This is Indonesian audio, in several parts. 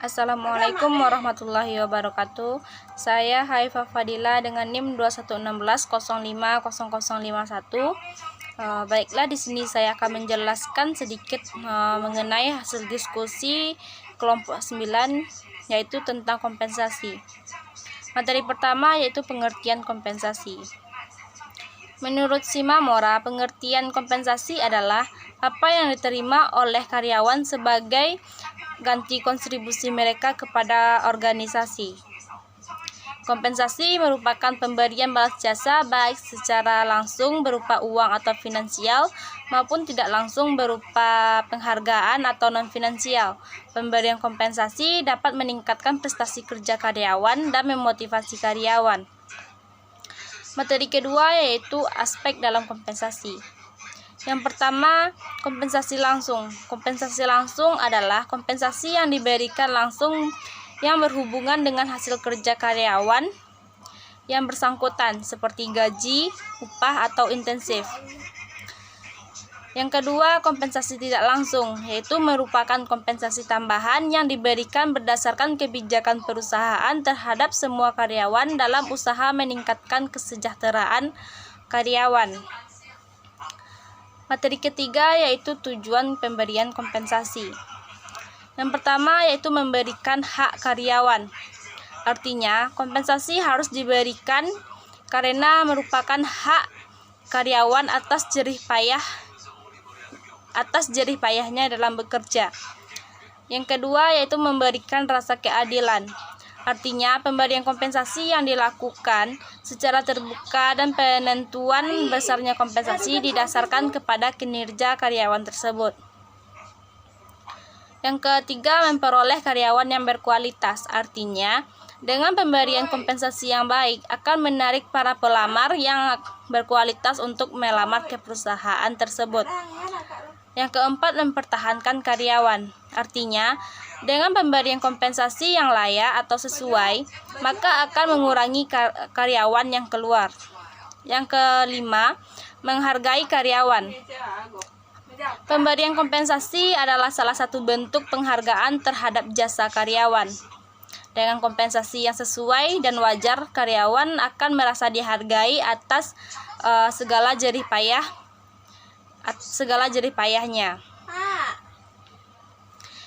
Assalamualaikum warahmatullahi wabarakatuh. Saya Haifah Fadila dengan NIM 2116050051. Baiklah, di sini saya akan menjelaskan sedikit mengenai hasil diskusi kelompok 9, yaitu tentang kompensasi. Materi pertama yaitu pengertian kompensasi. Menurut Shimamura, pengertian kompensasi adalah apa yang diterima oleh karyawan sebagai ganti kontribusi mereka kepada organisasi. Kompensasi merupakan pemberian balas jasa baik secara langsung berupa uang atau finansial maupun tidak langsung berupa penghargaan atau non-finansial. Pemberian kompensasi dapat meningkatkan prestasi kerja karyawan dan memotivasi karyawan. Materi kedua yaitu aspek dalam kompensasi. Yang pertama, kompensasi langsung. Kompensasi langsung adalah kompensasi yang diberikan langsung yang berhubungan dengan hasil kerja karyawan yang bersangkutan, seperti gaji, upah, atau intensif. Yang kedua, kompensasi tidak langsung, yaitu merupakan kompensasi tambahan yang diberikan berdasarkan kebijakan perusahaan terhadap semua karyawan dalam usaha meningkatkan kesejahteraan karyawan. Materi ketiga yaitu tujuan pemberian kompensasi. Yang pertama yaitu memberikan hak karyawan. Artinya, kompensasi harus diberikan karena merupakan hak karyawan atas jerih payahnya dalam bekerja. Yang kedua yaitu memberikan rasa keadilan. Artinya, pemberian kompensasi yang dilakukan secara terbuka dan penentuan besarnya kompensasi didasarkan kepada kinerja karyawan tersebut. Yang ketiga, memperoleh karyawan yang berkualitas. Artinya, dengan pemberian kompensasi yang baik akan menarik para pelamar yang berkualitas untuk melamar ke perusahaan tersebut. Yang keempat, mempertahankan karyawan. Artinya, dengan pemberian kompensasi yang layak atau sesuai, maka akan mengurangi karyawan yang keluar. Yang kelima, menghargai karyawan. Pemberian kompensasi adalah salah satu bentuk penghargaan terhadap jasa karyawan. Dengan kompensasi yang sesuai dan wajar, karyawan akan merasa dihargai atas segala jerih payahnya.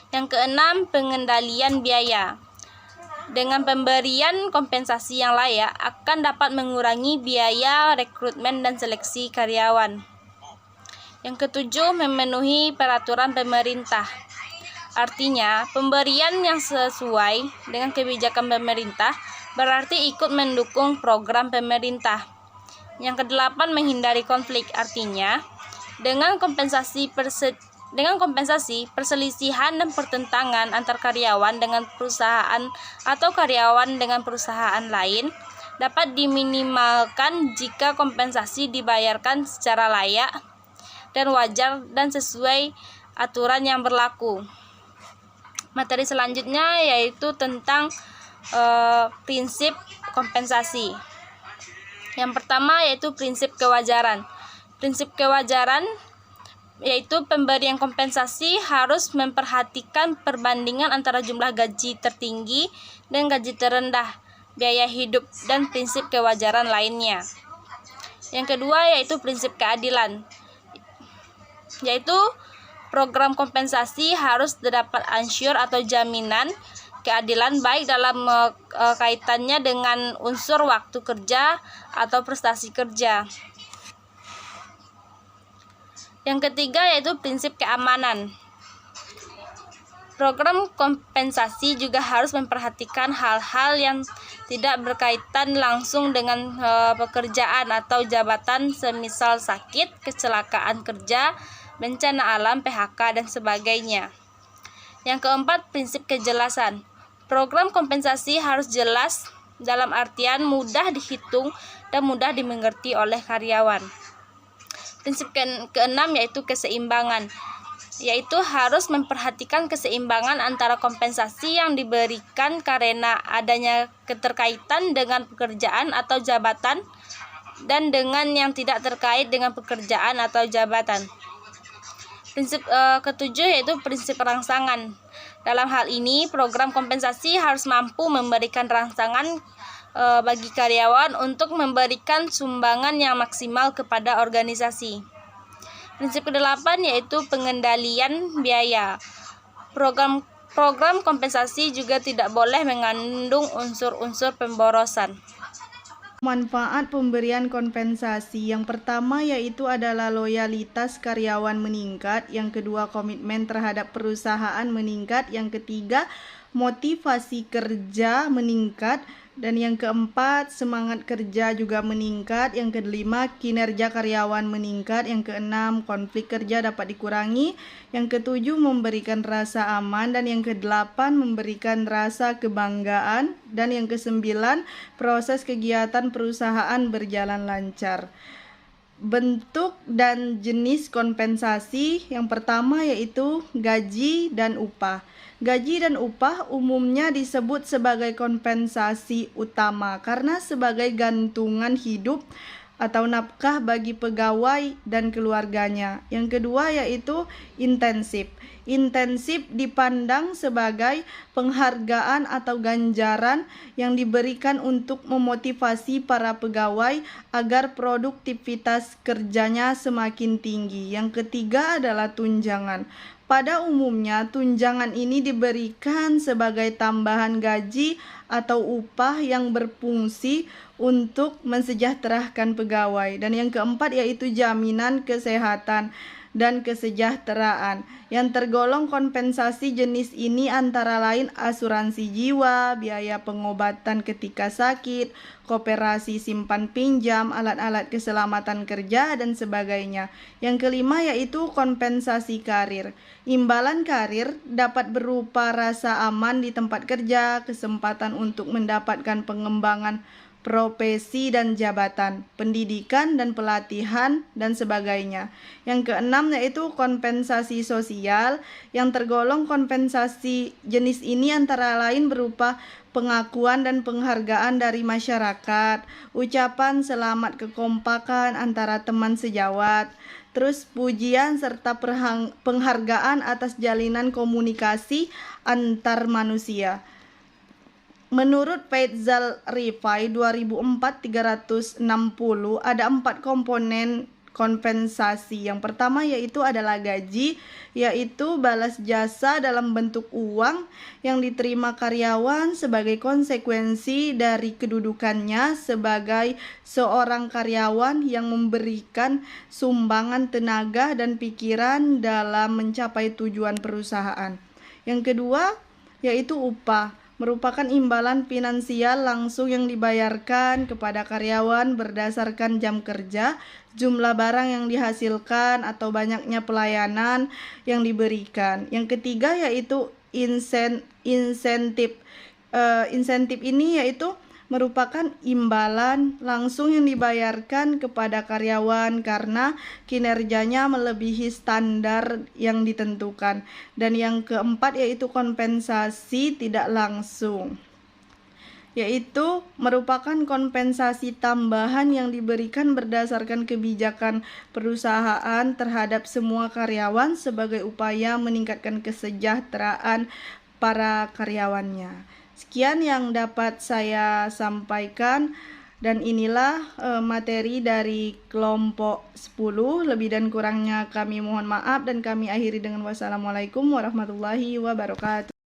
Yang keenam, pengendalian biaya. Dengan pemberian kompensasi yang layak akan dapat mengurangi biaya rekrutmen dan seleksi karyawan. Yang ketujuh, memenuhi peraturan pemerintah. Artinya, pemberian yang sesuai dengan kebijakan pemerintah berarti ikut mendukung program pemerintah. Yang kedelapan, menghindari konflik. Artinya, dengan kompensasi perselisihan dan pertentangan antar karyawan dengan perusahaan atau karyawan dengan perusahaan lain dapat diminimalkan jika kompensasi dibayarkan secara layak dan wajar dan sesuai aturan yang berlaku. Materi selanjutnya yaitu tentang prinsip kompensasi. Yang pertama yaitu prinsip kewajaran. Prinsip kewajaran yaitu pemberian kompensasi harus memperhatikan perbandingan antara jumlah gaji tertinggi dan gaji terendah, biaya hidup, dan prinsip kewajaran lainnya. Yang kedua yaitu prinsip keadilan, yaitu program kompensasi harus terdapat ansur atau jaminan keadilan baik dalam kaitannya dengan unsur waktu kerja atau prestasi kerja. Yang ketiga yaitu prinsip keamanan. Program kompensasi juga harus memperhatikan hal-hal yang tidak berkaitan langsung dengan pekerjaan atau jabatan, semisal sakit, kecelakaan kerja, bencana alam, PHK, dan sebagainya. Yang keempat, prinsip kejelasan. Program kompensasi harus jelas dalam artian mudah dihitung dan mudah dimengerti oleh karyawan. Prinsip keenam yaitu keseimbangan, yaitu harus memperhatikan keseimbangan antara kompensasi yang diberikan karena adanya keterkaitan dengan pekerjaan atau jabatan dan dengan yang tidak terkait dengan pekerjaan atau jabatan. Prinsip ketujuh yaitu prinsip rangsangan. Dalam hal ini, program kompensasi harus mampu memberikan rangsangan bagi karyawan untuk memberikan sumbangan yang maksimal kepada organisasi. Prinsip ke-8 yaitu pengendalian biaya. Program kompensasi juga tidak boleh mengandung unsur-unsur pemborosan. Manfaat pemberian kompensasi yang pertama yaitu adalah loyalitas karyawan meningkat, yang kedua komitmen terhadap perusahaan meningkat, yang ketiga motivasi kerja meningkat, dan yang keempat semangat kerja juga meningkat, yang kelima kinerja karyawan meningkat, yang keenam konflik kerja dapat dikurangi, yang ketujuh memberikan rasa aman, dan yang kedelapan memberikan rasa kebanggaan, dan yang kesembilan proses kegiatan perusahaan berjalan lancar. Bentuk dan jenis kompensasi yang pertama yaitu gaji dan upah. Gaji dan upah umumnya disebut sebagai kompensasi utama karena sebagai gantungan hidup atau nafkah bagi pegawai dan keluarganya. Yang kedua yaitu intensif. Intensif dipandang sebagai penghargaan atau ganjaran yang diberikan untuk memotivasi para pegawai agar produktivitas kerjanya semakin tinggi. Yang ketiga adalah tunjangan. Pada umumnya, tunjangan ini diberikan sebagai tambahan gaji atau upah yang berfungsi untuk mensejahterakan pegawai. Dan yang keempat yaitu jaminan kesehatan dan kesejahteraan. Yang tergolong kompensasi jenis ini antara lain asuransi jiwa, biaya pengobatan ketika sakit, koperasi simpan pinjam, alat-alat keselamatan kerja, dan sebagainya. Yang kelima yaitu kompensasi karir. Imbalan karir dapat berupa rasa aman di tempat kerja, kesempatan untuk mendapatkan pengembangan profesi dan jabatan, pendidikan dan pelatihan, dan sebagainya. Yang keenam yaitu kompensasi sosial. Yang tergolong kompensasi jenis ini antara lain berupa pengakuan dan penghargaan dari masyarakat, ucapan selamat kekompakan antara teman sejawat, terus pujian serta penghargaan atas jalinan komunikasi antar manusia. Menurut Faisal Rifai 2004 360 ada 4 komponen kompensasi. Yang pertama yaitu adalah gaji, yaitu balas jasa dalam bentuk uang yang diterima karyawan sebagai konsekuensi dari kedudukannya sebagai seorang karyawan yang memberikan sumbangan tenaga dan pikiran dalam mencapai tujuan perusahaan. Yang kedua yaitu upah, merupakan imbalan finansial langsung yang dibayarkan kepada karyawan berdasarkan jam kerja, jumlah barang yang dihasilkan, atau banyaknya pelayanan yang diberikan. Yang ketiga yaitu insentif. Insentif ini yaitu merupakan imbalan langsung yang dibayarkan kepada karyawan karena kinerjanya melebihi standar yang ditentukan. Dan yang keempat yaitu kompensasi tidak langsung, yaitu merupakan kompensasi tambahan yang diberikan berdasarkan kebijakan perusahaan terhadap semua karyawan sebagai upaya meningkatkan kesejahteraan para karyawannya. Sekian yang dapat saya sampaikan, dan inilah materi dari kelompok 10. Lebih dan kurangnya kami mohon maaf, dan kami akhiri dengan wassalamualaikum warahmatullahi wabarakatuh.